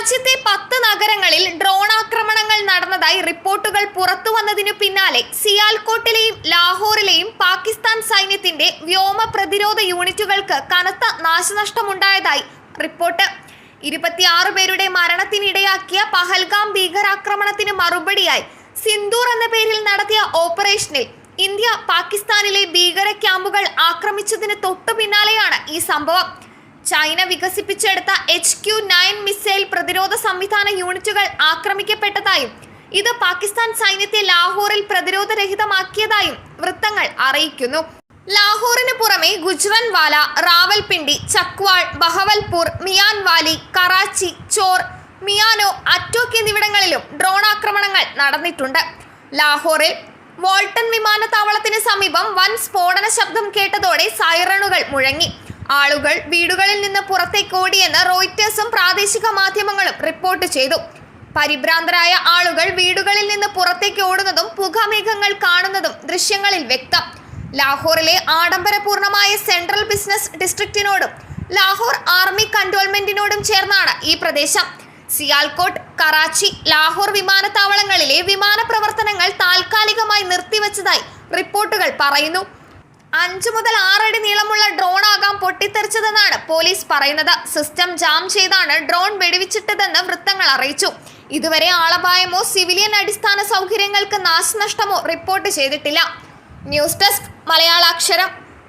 രാജ്യത്തെ 10 നഗരങ്ങളിൽ ഡ്രോൺ ആക്രമണങ്ങൾ നടന്നതായി റിപ്പോർട്ടുകൾ പുറത്തുവന്നതിനു പിന്നാലെ സിയാൽകോട്ടിലെയും ലാഹോറിലെയും പാകിസ്ഥാൻ സൈന്യത്തിന്റെ വ്യോമ പ്രതിരോധ യൂണിറ്റുകൾക്ക് കനത്ത നാശനഷ്ടമുണ്ടായതായി റിപ്പോർട്ട്. 26 പേരുടെ മരണത്തിനിടയാക്കിയ പഹൽഗാം ഭീകരാക്രമണത്തിന് മറുപടിയായി സിന്ദൂർ എന്ന പേരിൽ നടത്തിയ ഓപ്പറേഷനിൽ ഇന്ത്യ പാകിസ്ഥാനിലെ ഭീകര ക്യാമ്പുകൾ ആക്രമിച്ചതിന് തൊട്ടു പിന്നാലെയാണ് ഈ സംഭവം. ചൈന വികസിപ്പിച്ചെടുത്ത HQ-9 മിസൈൽ പ്രതിരോധ സംവിധാന യൂണിറ്റുകൾ ആക്രമിക്കപ്പെട്ടതായും ഇത് പാകിസ്ഥാൻ സൈന്യത്തെ ലാഹോറിൽ പ്രതിരോധരഹിതമാക്കിയതായും വൃത്തങ്ങൾ അറിയിക്കുന്നു. ലാഹോറിന് പുറമെ ഗുജ്റൻവാല, റാവൽപിണ്ടി, ചക്വാൾ, ബഹവൽപൂർ, മിയാൻവാലി, കറാച്ചി, ചോർ, മിയാനോ, അറ്റോക്ക് എന്നിവിടങ്ങളിലും ഡ്രോൺ ആക്രമണങ്ങൾ നടന്നിട്ടുണ്ട്. ലാഹോറിൽ വോൾട്ടൺ വിമാനത്താവളത്തിന് സമീപം വൻ സ്ഫോടന ശബ്ദം കേട്ടതോടെ സൈറണുകൾ മുഴങ്ങി. ആളുകൾ വീടുകളിൽ നിന്ന് പുറത്തേക്ക് ഓടിയെന്ന് റോയിറ്റേഴ്സും പ്രാദേശിക മാധ്യമങ്ങളും റിപ്പോർട്ട് ചെയ്തു. പരിഭ്രാന്തരായ ആളുകൾ വീടുകളിൽ നിന്ന് പുറത്തേക്ക് ഓടുന്നതും പുകമേഘങ്ങൾ കാണുന്നതും ദൃശ്യങ്ങളിൽ വ്യക്തം. ലാഹോറിലെ ആഡംബരപൂർണമായ സെൻട്രൽ ബിസിനസ് ഡിസ്ട്രിക്റ്റിനോടും ലാഹോർ ആർമി കന്റോൺമെന്റിനോടും ചേർന്നാണ് ഈ പ്രദേശം. സിയാൽകോട്ട്, കറാച്ചി, ലാഹോർ വിമാനത്താവളങ്ങളിലെ വിമാന പ്രവർത്തനങ്ങൾ താൽക്കാലികമായി നിർത്തിവെച്ചതായി റിപ്പോർട്ടുകൾ പറയുന്നു. 5 മുതൽ 6 അടി നീളമുള്ള ഡ്രോൺ ആകാം പൊട്ടിത്തെറിച്ചതെന്നാണ് പോലീസ് പറയുന്നത്. സിസ്റ്റം ജാം ചെയ്താണ് ഡ്രോൺ വെടിവെച്ചിട്ടതെന്ന് വൃത്തങ്ങൾ അറിയിച്ചു. ഇതുവരെ ആളപായമോ സിവിലിയൻ അടിസ്ഥാന സൗകര്യങ്ങൾക്ക് നാശനഷ്ടമോ റിപ്പോർട്ട് ചെയ്തിട്ടില്ല. News desk മലയാളാക്ഷരം.